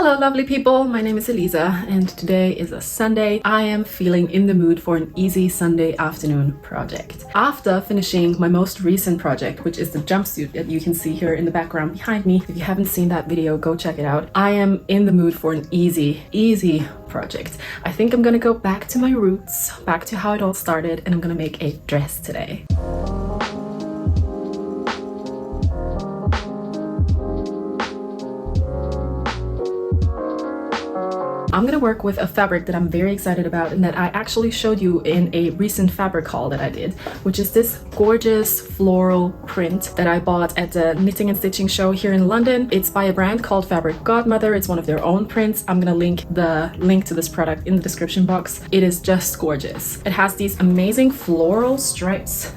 Hello lovely people, my name is Elisa and today is a Sunday. I am feeling in the mood for an easy Sunday afternoon project. After finishing my most recent project, which is the jumpsuit that you can see here in the background behind me, if you haven't seen that video, go check it out. I am in the mood for an easy project. I think I'm gonna go back to my roots, back to how it all started, and I'm gonna make a dress today. I'm gonna work with a fabric that I'm very excited about and that I actually showed you in a recent fabric haul that I did, which is this gorgeous floral print that I bought at the knitting and stitching show here in London. It's by a brand called Fabric Godmother. It's one of their own prints. I'm gonna link the link to this product in the description box. It is just gorgeous. It has these amazing floral stripes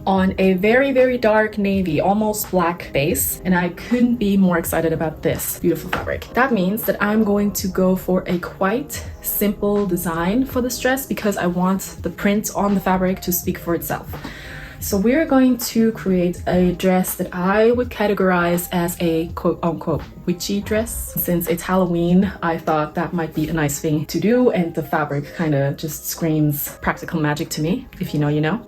on a very dark navy, almost black base, and I couldn't be more excited about this beautiful fabric. That means that I'm going to go for a quite simple design for this dress because I want the print on the fabric to speak for itself. So we're going to create a dress that I would categorize as a quote-unquote witchy dress. Since it's Halloween, I thought that might be a nice thing to do, and the fabric kind of just screams practical magic to me. If you know, you know.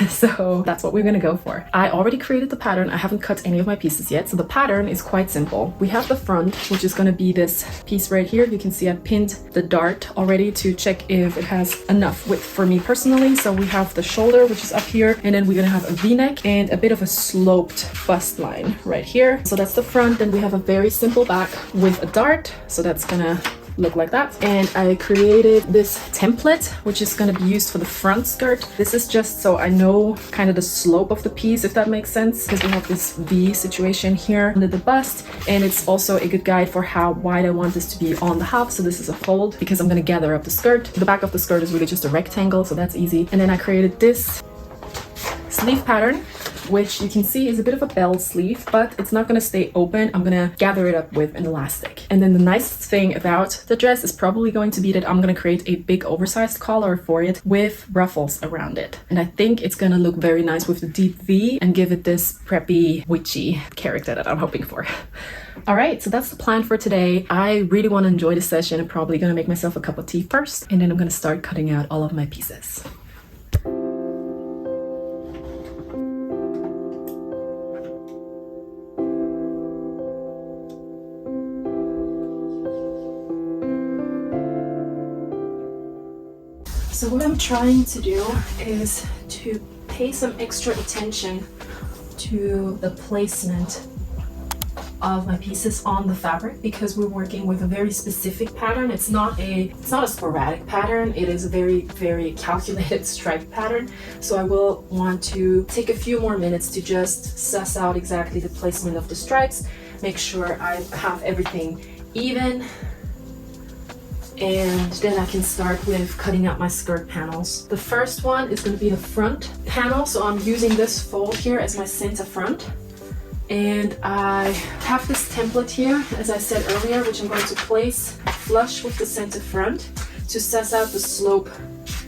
So that's what we're gonna go for. I already created the pattern. I haven't cut any of my pieces yet, so the pattern is quite simple. We have the front, which is gonna be this piece right here. You can see I pinned the dart already to check if it has enough width for me personally. So we have the shoulder, which is up here, and then we're gonna have a v-neck and a bit of a sloped bust line right here. So that's the front. Then we have a very simple back with a dart, so that's gonna look like that. And I created this template which is going to be used for the front skirt. This is just so I know kind of the slope of the piece, if that makes sense, because we have this V situation here under the bust, and it's also a good guide for how wide I want this to be on the half. So this is a fold because I'm going to gather up the skirt. The back of the skirt is really just a rectangle, so that's easy. And then I created this sleeve pattern, which you can see is a bit of a bell sleeve, but it's not going to stay open. I'm going to gather it up with an elastic. And then the nicest thing about the dress is probably going to be that I'm going to create a big oversized collar for it with ruffles around it. And I think it's going to look very nice with the deep V and give it this preppy witchy character that I'm hoping for. All right, so that's the plan for today. I really want to enjoy the session. I'm probably going to make myself a cup of tea first, and then I'm going to start cutting out all of my pieces. So what I'm trying to do is to pay some extra attention to the placement of my pieces on the fabric because we're working with a very specific pattern. It's not a sporadic pattern. It is a very calculated stripe pattern. So I will want to take a few more minutes to just suss out exactly the placement of the stripes, make sure I have everything even, and then I can start with cutting out my skirt panels. The first one is going to be the front panel, so I'm using this fold here as my center front. And I have this template here, as I said earlier, which I'm going to place flush with the center front to suss out the slope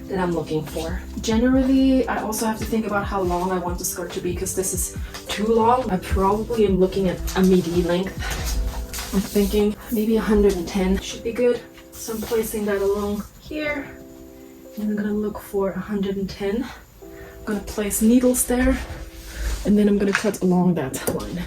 that I'm looking for. Generally, I also have to think about how long I want the skirt to be, because this is too long. I probably am looking at a midi length. I'm thinking maybe 110 should be good. So I'm placing that along here, and I'm gonna look for 110. I'm gonna place needles there, and then I'm gonna cut along that line.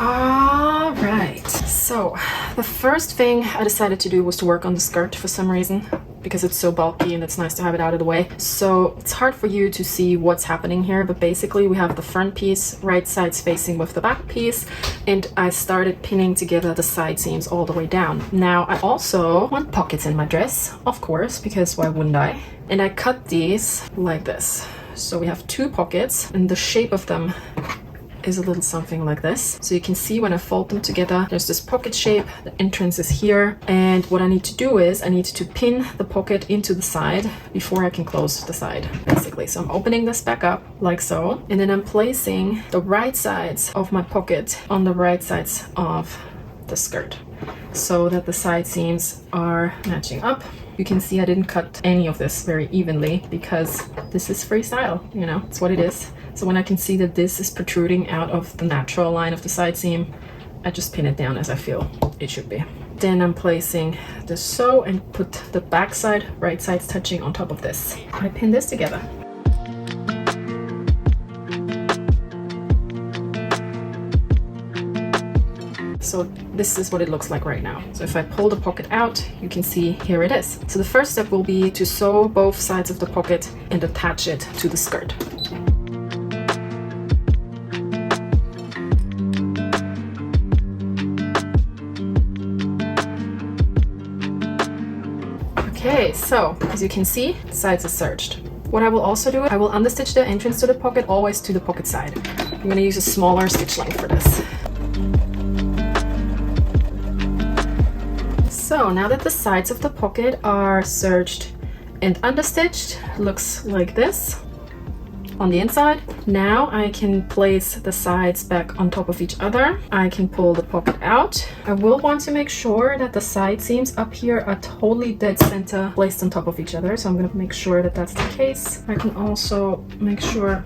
All right, so the first thing I decided to do was to work on the skirt for some reason, because it's so bulky and it's nice to have it out of the way. So it's hard for you to see what's happening here, but basically we have the front piece, right sides facing with the back piece, and I started pinning together the side seams all the way down. Now I also want pockets in my dress, of course, because why wouldn't I? And I cut these like this. So we have 2 pockets, and the shape of them is a little something like this. So you can see when I fold them together, there's this pocket shape, the entrance is here, and what I need to do is I need to pin the pocket into the side before I can close the side, basically. So I'm opening this back up like so, and then I'm placing the right sides of my pocket on the right sides of the skirt so that the side seams are matching up. You can see I didn't cut any of this very evenly because this is freestyle, you know, it's what it is. So when I can see that this is protruding out of the natural line of the side seam, I just pin it down as I feel it should be. Then I'm placing the sew and put the back side, right sides touching on top of this. I pin this together. So this is what it looks like right now. So if I pull the pocket out, you can see here it is. So the first step will be to sew both sides of the pocket and attach it to the skirt. Okay, so as you can see, the sides are serged. What I will also do, I will understitch the entrance to the pocket always to the pocket side. I'm going to use a smaller stitch length for this. So now that the sides of the pocket are serged and understitched, looks like this on the inside. Now I can place the sides back on top of each other. I can pull the pocket out. I will want to make sure that the side seams up here are totally dead center placed on top of each other. So I'm going to make sure that that's the case. I can also make sure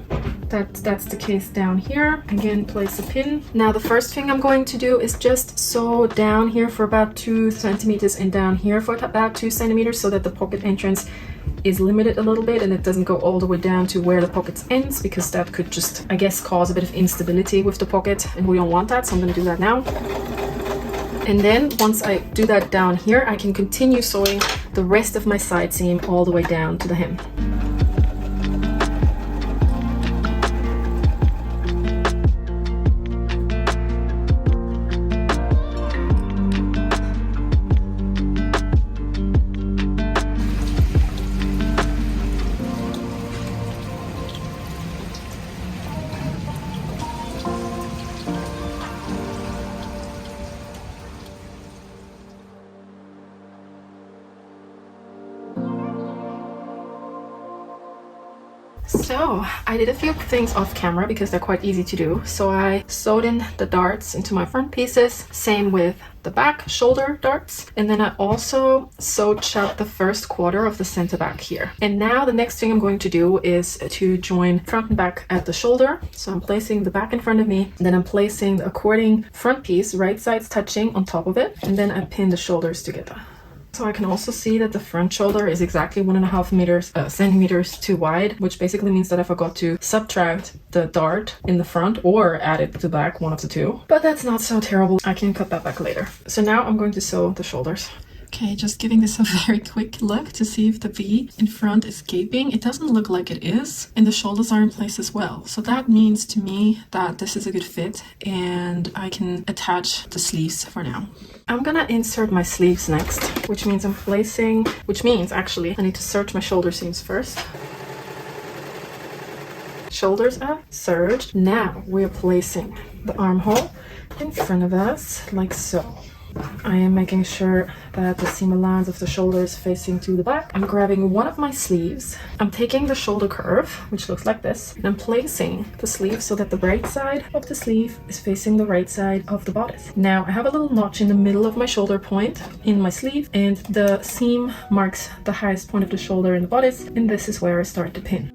that that's the case down here. Again, place a pin. Now the first thing I'm going to do is just sew down here for about 2 centimeters and down here for about 2 centimeters so that the pocket entrance is limited a little bit and it doesn't go all the way down to where the pocket ends, because that could just, I guess, cause a bit of instability with the pocket, and we don't want that. So I'm going to do that now. And then once I do that down here, I can continue sewing the rest of my side seam all the way down to the hem. So I did a few things off camera because they're quite easy to do. So I sewed in the darts into my front pieces, same with the back shoulder darts, and then I also sewed shut the first quarter of the center back here. And now the next thing I'm going to do is to join front and back at the shoulder. So I'm placing the back in front of me, and then I'm placing the according front piece, right sides touching on top of it, and then I pin the shoulders together. So I can also see that the front shoulder is exactly 1.5 centimeters too wide, which basically means that I forgot to subtract the dart in the front or add it to the back, one of the two. But that's not so terrible. I can cut that back later. So now I'm going to sew the shoulders. Okay, just giving this a very quick look to see if the V in front is gaping. It doesn't look like it is, and the shoulders are in place as well. So that means to me that this is a good fit and I can attach the sleeves for now. I'm gonna insert my sleeves next, which means actually I need to serge my shoulder seams first. Shoulders are serged. Now we're placing the armhole in front of us like so. I am making sure that the seam lines of the shoulder is facing to the back. I'm grabbing one of my sleeves. I'm taking the shoulder curve, which looks like this, and I'm placing the sleeve so that the right side of the sleeve is facing the right side of the bodice. Now I have a little notch in the middle of my shoulder point in my sleeve, and the seam marks the highest point of the shoulder in the bodice, and this is where I start to pin.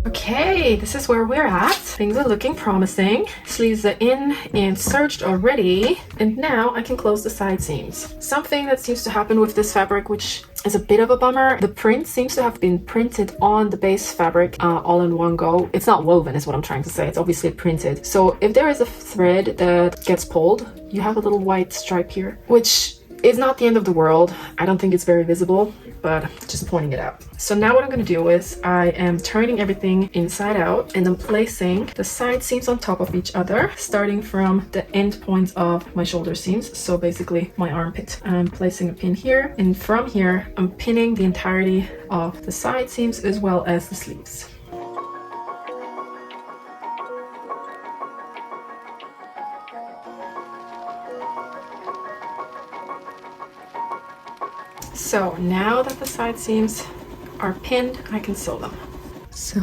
Okay, Okay, this is where we're at. Things are looking promising. Sleeves are in and serged already. And now I can close the side seams. Something that seems to happen with this fabric, which is a bit of a bummer, the print seems to have been printed on the base fabric all in one go. It's not woven is what I'm trying to say. It's obviously printed. So if there is a thread that gets pulled, you have a little white stripe here, which is not the end of the world. I don't think it's very visible, but just pointing it out. So now what I'm going to do is I am turning everything inside out and I'm placing the side seams on top of each other, starting from the end points of my shoulder seams. So basically my armpit. I'm placing a pin here, and from here I'm pinning the entirety of the side seams as well as the sleeves. So now that the side seams are pinned, I can sew them. So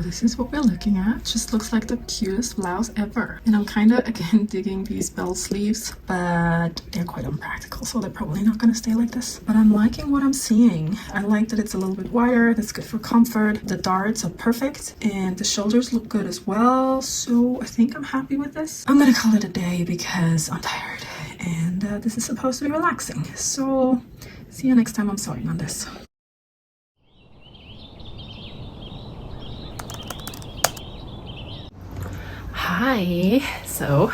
this is what we're looking at. Just looks like the cutest blouse ever. And I'm kind of, again, digging these bell sleeves, but they're quite unpractical, so they're probably not going to stay like this. But I'm liking what I'm seeing. I like that it's a little bit wider. That's good for comfort. The darts are perfect, and the shoulders look good as well. So I think I'm happy with this. I'm going to call it a day because I'm tired, and this is supposed to be relaxing. So see you next time I'm sewing on this. Hi, so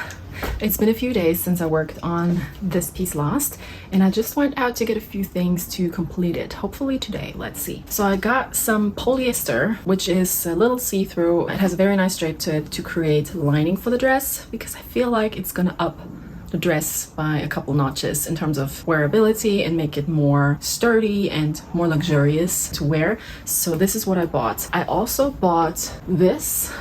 it's been a few days since I worked on this piece last, and I just went out to get a few things to complete it. Hopefully today, let's see. So I got some polyester, which is a little see-through. It has a very nice drape to it to create lining for the dress, because I feel like it's gonna up the dress by a couple notches in terms of wearability and make it more sturdy and more luxurious to wear. So this is what I bought. I also bought this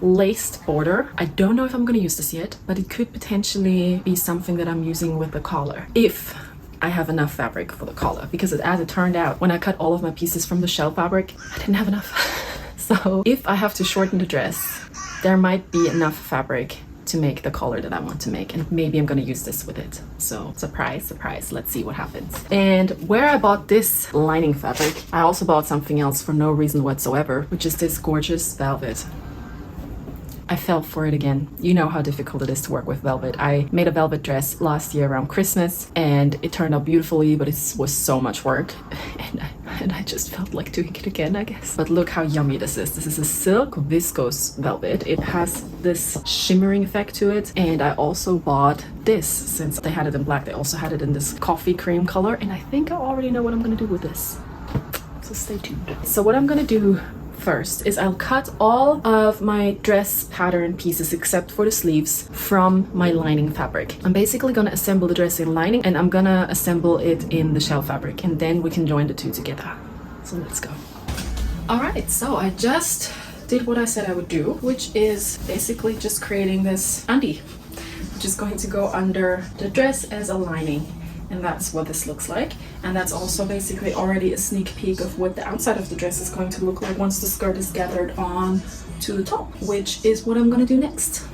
laced border. I don't know if I'm going to use this yet, but it could potentially be something that I'm using with the collar if I have enough fabric for the collar, because as it turned out, when I cut all of my pieces from the shell fabric, I didn't have enough. So if I have to shorten the dress, there might be enough fabric to make the collar that I want to make, and maybe I'm gonna use this with it. So surprise, surprise, let's see what happens. And where I bought this lining fabric, I also bought something else for no reason whatsoever, which is this gorgeous velvet. I fell for it again. You know how difficult it is to work with velvet. I made a velvet dress last year around Christmas and it turned out beautifully, but it was so much work. And I just felt like doing it again, I guess. But look how yummy this is. This is a silk viscose velvet. It has this shimmering effect to it. And I also bought this, since they had it in black, they also had it in this coffee cream color. And I think I already know what I'm gonna do with this. So stay tuned. So what I'm gonna do first is I'll cut all of my dress pattern pieces except for the sleeves from my lining fabric. I'm basically gonna assemble the dress in lining, and I'm gonna assemble it in the shell fabric, and then we can join the two together. So let's go. All right, so I just did what I said I would do, which is basically just creating this undie, which is going to go under the dress as a lining. And that's what this looks like. And that's also basically already a sneak peek of what the outside of the dress is going to look like once the skirt is gathered on to the top, which is what I'm gonna do next.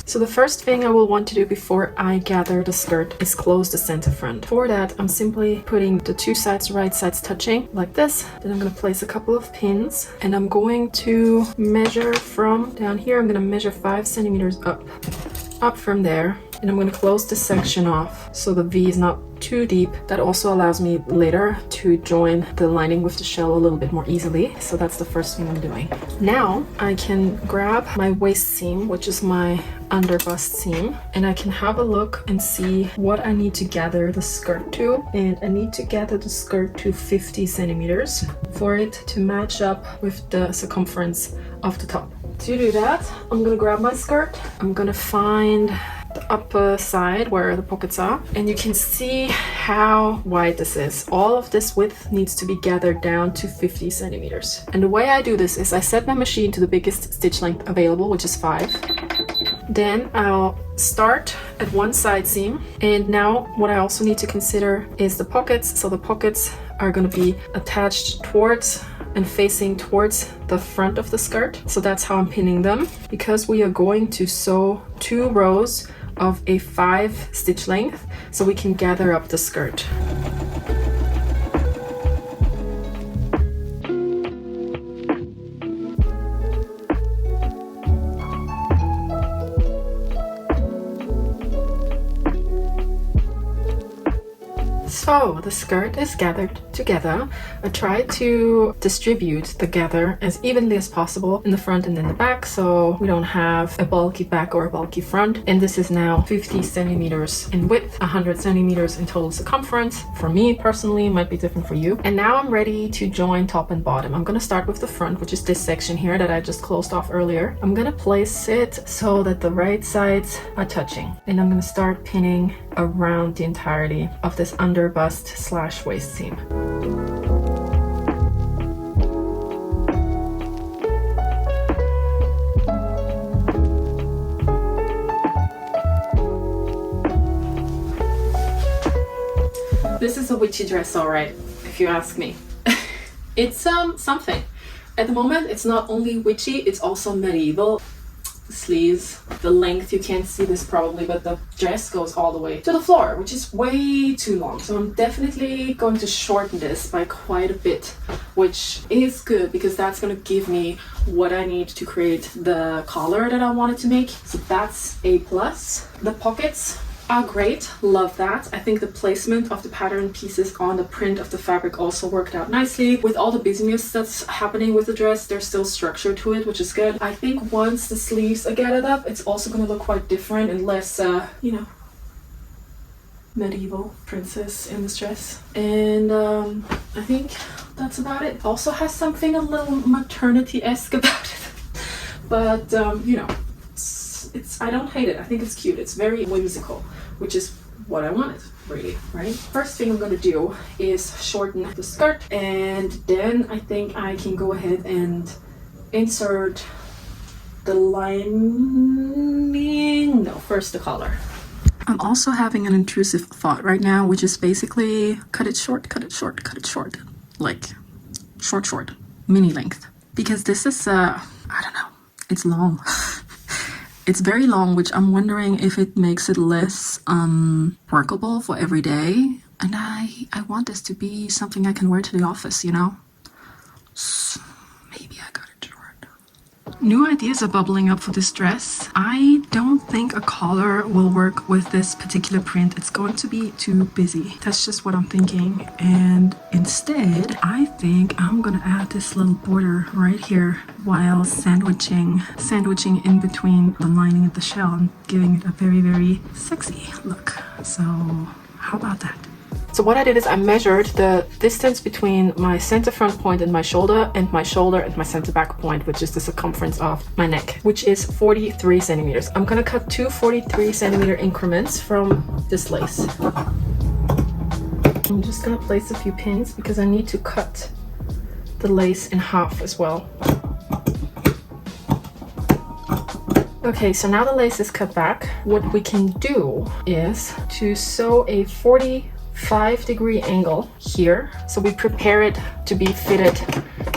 So the first thing I will want to do before I gather the skirt is close the center front. For that, I'm simply putting the two sides, right sides touching like this. Then I'm gonna place a couple of pins, and I'm going to measure from down here. I'm gonna measure 5 centimeters up from there. And I'm going to close this section off so the V is not too deep. That also allows me later to join the lining with the shell a little bit more easily. So that's the first thing I'm doing. Now I can grab my waist seam, which is my under bust seam, and I can have a look and see what I need to gather the skirt to. And I need to gather the skirt to 50 centimeters for it to match up with the circumference of the top. To do that, I'm going to grab my skirt. I'm going to find the upper side where the pockets are, and you can see how wide this is. All of this width needs to be gathered down to 50 centimeters. And the way I do this is I set my machine to the biggest stitch length available, which is 5. Then I'll start at one side seam, and now what I also need to consider is the pockets. So the pockets are going to be attached towards and facing towards the front of the skirt. So that's how I'm pinning them, because we are going to sew 2 rows of a 5 stitch length so we can gather up the skirt. So the skirt is gathered together. I tried to distribute the gather as evenly as possible in the front and in the back, so we don't have a bulky back or a bulky front. And this is now 50 centimeters in width, 100 centimeters in total circumference. For me personally, it might be different for you. And now I'm ready to join top and bottom. I'm gonna start with the front, which is this section here that I just closed off earlier. I'm gonna place it so that the right sides are touching, and I'm gonna start pinning around the entirety of this under bust slash waist seam. This is a witchy dress, all right, if you ask me. It's something. At the moment, it's not only witchy, it's also medieval. Sleeves, the length, you can't see this probably, but the dress goes all the way to the floor, which is way too long. So I'm definitely going to shorten this by quite a bit, which is good because that's going to give me what I need to create the collar that I wanted to make. So that's a plus. The pockets are great, love that. I think the placement of the pattern pieces on the print of the fabric also worked out nicely. With all the busyness that's happening with the dress, there's still structure to it, which is good. I think once the sleeves are gathered up, it's also going to look quite different and less, you know, medieval princess in this dress. And I think that's about it. Also has something a little maternity-esque about it. But, you know, I don't hate it. I think it's cute. It's very whimsical, which is what I wanted, really, right? First thing I'm gonna do is shorten the skirt, and then I think I can go ahead and insert the lining. No, first the collar. I'm also having an intrusive thought right now, which is basically cut it short, cut it short, cut it short. Like short, mini length. Because this is, I don't know, it's long. It's very long, which I'm wondering if it makes it less workable for every day. And I want this to be something I can wear to the office, you know? So maybe I got it short. New ideas are bubbling up for this dress. I don't think a collar will work with this particular print. It's going to be too busy. That's just what I'm thinking. And instead, I think I'm gonna add this little border right here while sandwiching in between the lining and the shell and giving it a very, very sexy look. So how about that? So what I did is I measured the distance between my center front point and my shoulder and my center back point, which is the circumference of my neck, which is 43 centimeters. I'm gonna cut two 43 centimeter increments from this lace. I'm just gonna place a few pins because I need to cut the lace in half as well. Okay, so now the lace is cut back. What we can do is to sew a 45-degree angle here, so we prepare it to be fitted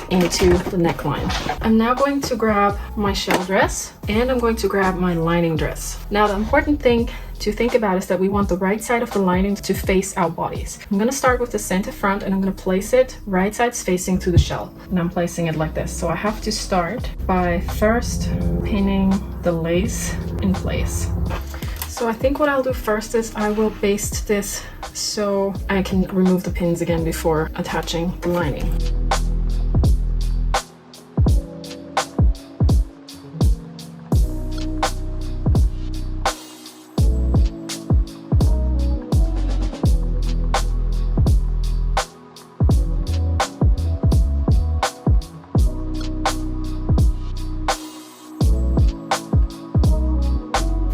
into the neckline. I'm now going to grab my shell dress and I'm going to grab my lining dress. Now the important thing to think about is that we want the right side of the lining to face our bodies. I'm going to start with the center front and I'm going to place it right sides facing to the shell, and I'm placing it like this. So I have to start by first pinning the lace in place. So I think what I'll do first is I will baste this so I can remove the pins again before attaching the lining.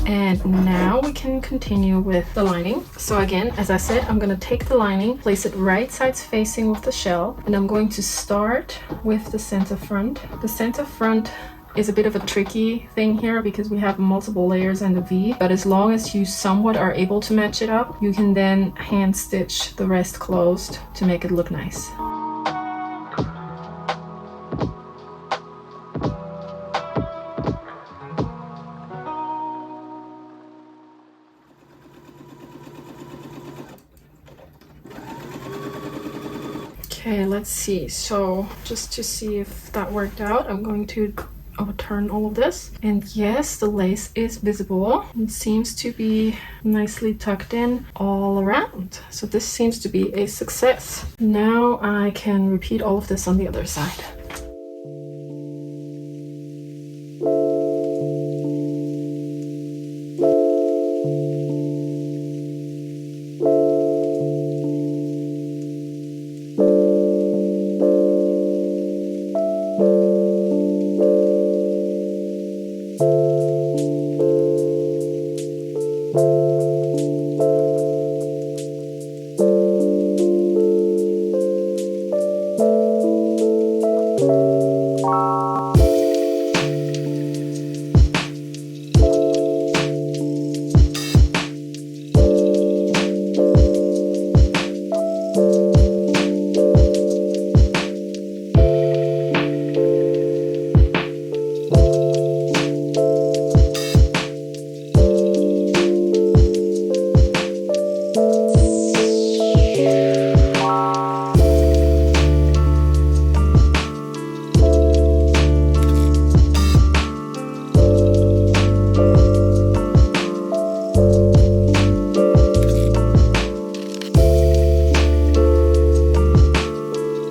And now we can continue with the lining. So again, as I said, I'm going to take the lining, place it right sides facing with the shell, and I'm going to start with the center front. The center front is a bit of a tricky thing here because we have multiple layers and a V, but as long as you somewhat are able to match it up, you can then hand stitch the rest closed to make it look nice. Okay, let's see. So just to see if that worked out, I'm going to overturn all of this. And yes, the lace is visible. It seems to be nicely tucked in all around. So this seems to be a success. Now I can repeat all of this on the other side.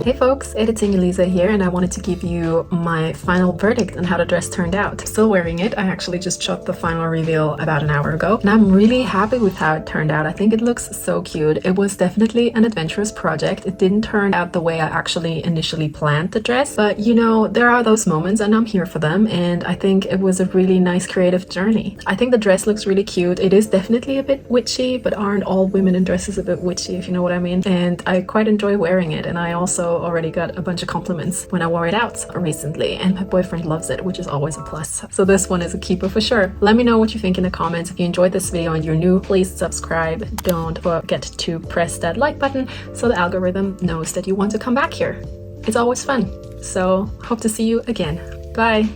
Hey folks, Editing Elisa here, and I wanted to give you my final verdict on how the dress turned out. Still wearing it. I actually just shot the final reveal about an hour ago, and I'm really happy with how it turned out. I think it looks so cute. It was definitely an adventurous project. It didn't turn out the way I actually initially planned the dress, but you know, there are those moments and I'm here for them, and I think it was a really nice creative journey. I think the dress looks really cute. It is definitely a bit witchy, but aren't all women in dresses a bit witchy, if you know what I mean? And I quite enjoy wearing it, and I also already got a bunch of compliments when I wore it out recently, and my boyfriend loves it, which is always a plus. So this one is a keeper for sure. Let me know what you think in the comments. If you enjoyed this video and you're new, please subscribe. Don't forget to press that like button so the algorithm knows that you want to come back here. It's always fun. So hope to see you again. Bye.